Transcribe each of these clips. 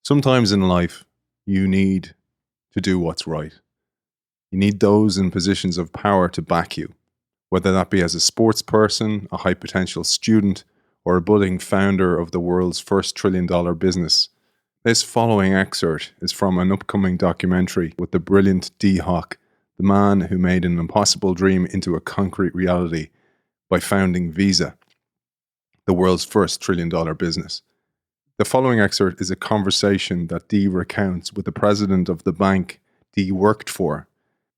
Sometimes in life, you need to do what's right. You need those in positions of power to back you, whether that be as a sports person, a high potential student, or a budding founder of the world's first $1 trillion business. This following excerpt is from an upcoming documentary with the brilliant Dee Hock, the man who made an impossible dream into a concrete reality by founding Visa, the world's first $1 trillion business. The following excerpt is a conversation that Dee recounts with the president of the bank Dee worked for.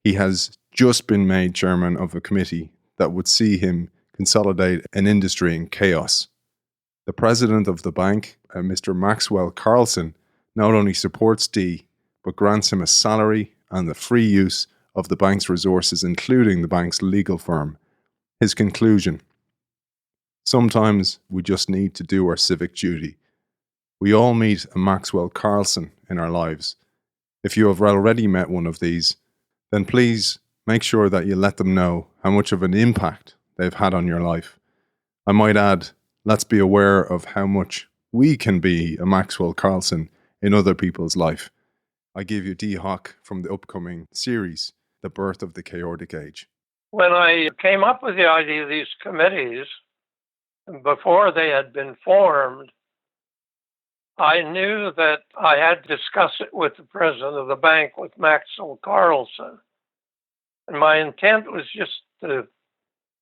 He has just been made chairman of a committee that would see him consolidate an industry in chaos. The president of the bank, Mr. Maxwell Carlson, not only supports Dee, but grants him a salary and the free use of the bank's resources, including the bank's legal firm. His conclusion: sometimes we just need to do our civic duty. We all meet a Maxwell Carlson in our lives. If you have already met one of these, then please make sure that you let them know how much of an impact they've had on your life. I might add, let's be aware of how much we can be a Maxwell Carlson in other people's life. I give you Dee Hock from the upcoming series, The Birth of the Chaordic Age. When I came up with the idea of these committees, before they had been formed, I knew that I had to discuss it with the president of the bank, with Maxwell Carlson. And my intent was just to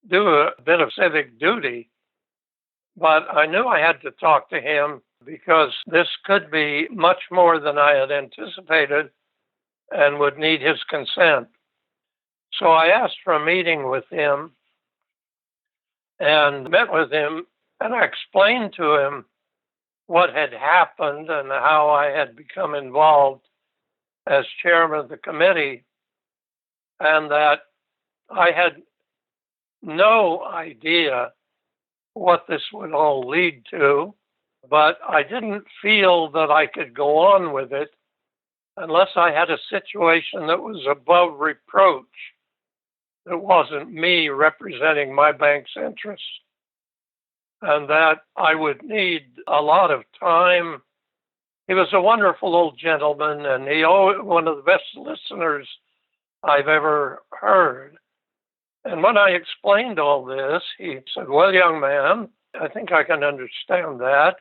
do a bit of civic duty. But I knew I had to talk to him because this could be much more than I had anticipated and would need his consent. So I asked for a meeting with him and met with him, and I explained to him what had happened and how I had become involved as chairman of the committee, and that I had no idea what this would all lead to, but I didn't feel that I could go on with it unless I had a situation that was above reproach. It wasn't me representing my bank's interests, and that I would need a lot of time. He was a wonderful old gentleman, and one of the best listeners I've ever heard. And when I explained all this, he said, "Well, young man, I think I can understand that,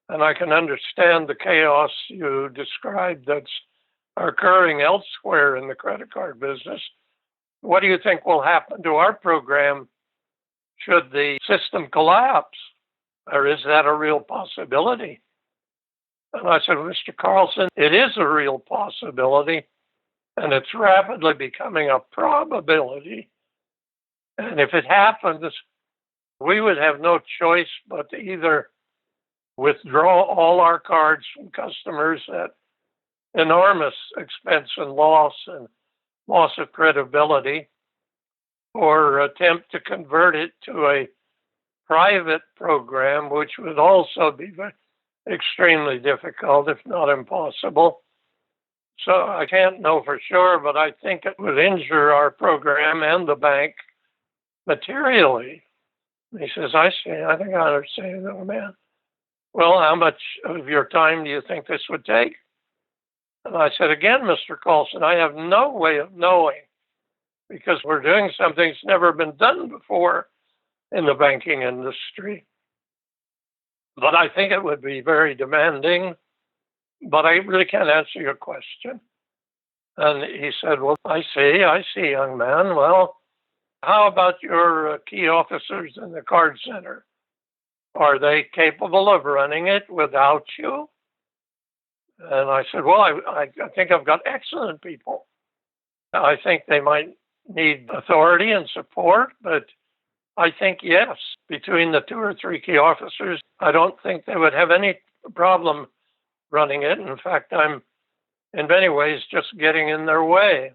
and I can understand the chaos you described that's occurring elsewhere in the credit card business. What do you think will happen to our program should the system collapse? Or is that a real possibility?" And I said, "Mr. Carlson, it is a real possibility, and it's rapidly becoming a probability. And if it happens, we would have no choice but to either withdraw all our cards from customers at enormous expense and loss of credibility, or attempt to convert it to a private program, which would also be extremely difficult, if not impossible. So I can't know for sure, but I think it would injure our program and the bank materially." He says, "I see. I think I understand, young man. Well, how much of your time do you think this would take?" And I said, "Again, Mr. Carlson, I have no way of knowing, because we're doing something that's never been done before in the banking industry. But I think it would be very demanding, but I really can't answer your question." And he said, "Well, I see, young man. Well, how about your key officers in the card center? Are they capable of running it without you?" And I said, "Well, I think I've got excellent people. I think they might need authority and support, but I think, yes, between the 2 or 3 key officers, I don't think they would have any problem running it. In fact, I'm in many ways just getting in their way."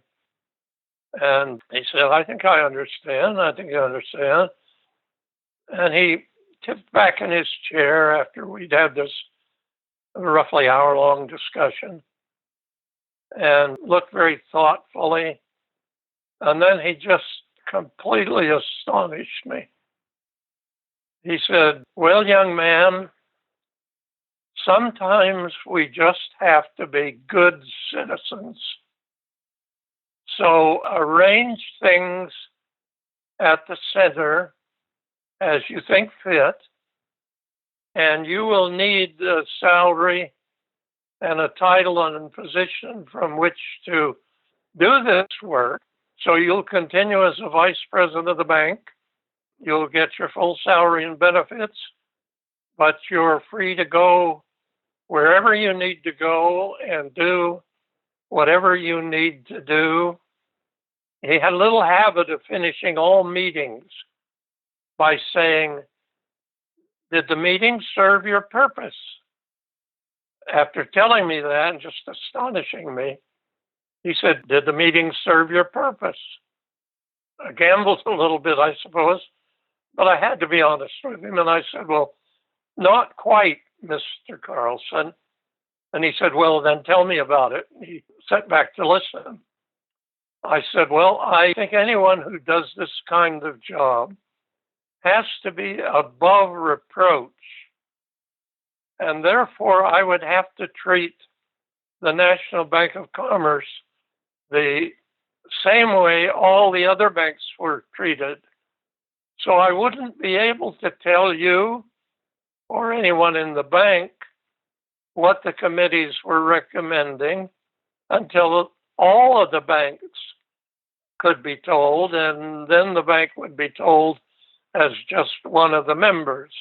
And he said, "I think I understand. I think I understand." And he tipped back in his chair after we'd had this roughly hour-long discussion and looked very thoughtfully. And then he just completely astonished me. He said, "Well, young man, sometimes we just have to be good citizens. So arrange things at the center as you think fit, and you will need a salary and a title and a position from which to do this work. So you'll continue as a vice president of the bank. You'll get your full salary and benefits, but you're free to go wherever you need to go and do whatever you need to do. He had a little habit of finishing all meetings by saying, "Did the meeting serve your purpose?" After telling me that and just astonishing me, he said, "Did the meeting serve your purpose?" I gambled a little bit, I suppose, but I had to be honest with him. And I said, "Well, not quite, Mr. Carlson." And he said, "Well, then tell me about it." He sat back to listen. I said, "Well, I think anyone who does this kind of job has to be above reproach. And therefore, I would have to treat the National Bank of Commerce the same way all the other banks were treated. So I wouldn't be able to tell you or anyone in the bank what the committees were recommending until all of the banks could be told, and then the bank would be told as just one of the members."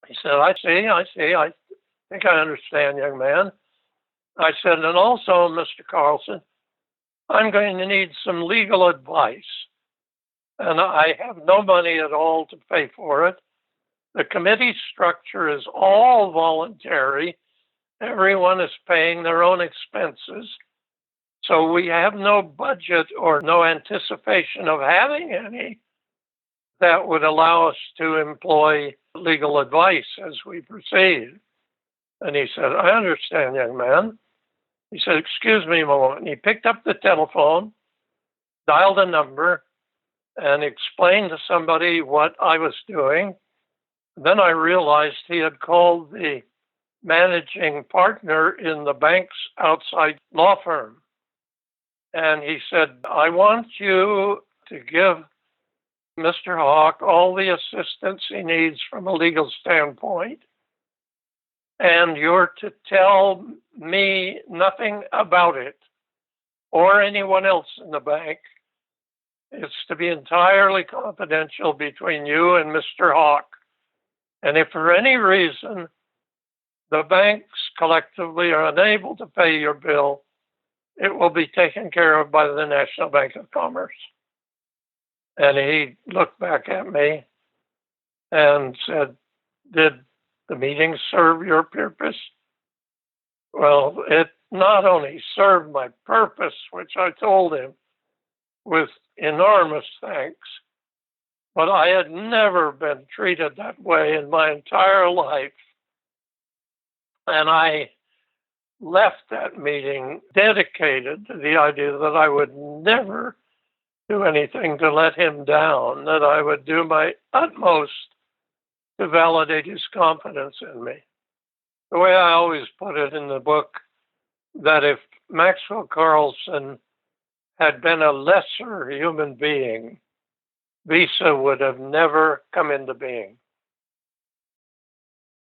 He said, I see. I think I understand, young man." I said, "And also, Mr. Carlson, I'm going to need some legal advice, and I have no money at all to pay for it. The committee structure is all voluntary. Everyone is paying their own expenses. So we have no budget or no anticipation of having any that would allow us to employ legal advice as we proceed." And he said, "I understand, young man." He said, "Excuse me a moment." And he picked up the telephone, dialed a number, and explained to somebody what I was doing. Then I realized he had called the managing partner in the bank's outside law firm. And he said, "I want you to give Mr. Hock all the assistance he needs from a legal standpoint, and you're to tell me nothing about it or anyone else in the bank. It's to be entirely confidential between you and Mr. Hock. And if for any reason the banks collectively are unable to pay your bill, it will be taken care of by the National Bank of Commerce." And he looked back at me and said, "Did the meeting serve your purpose?" Well, it not only served my purpose, which I told him with enormous thanks, but I had never been treated that way in my entire life. And I left that meeting dedicated to the idea that I would never do anything to let him down, that I would do my utmost to validate his confidence in me. The way I always put it in the book, that if Maxwell Carlson had been a lesser human being, Visa would have never come into being.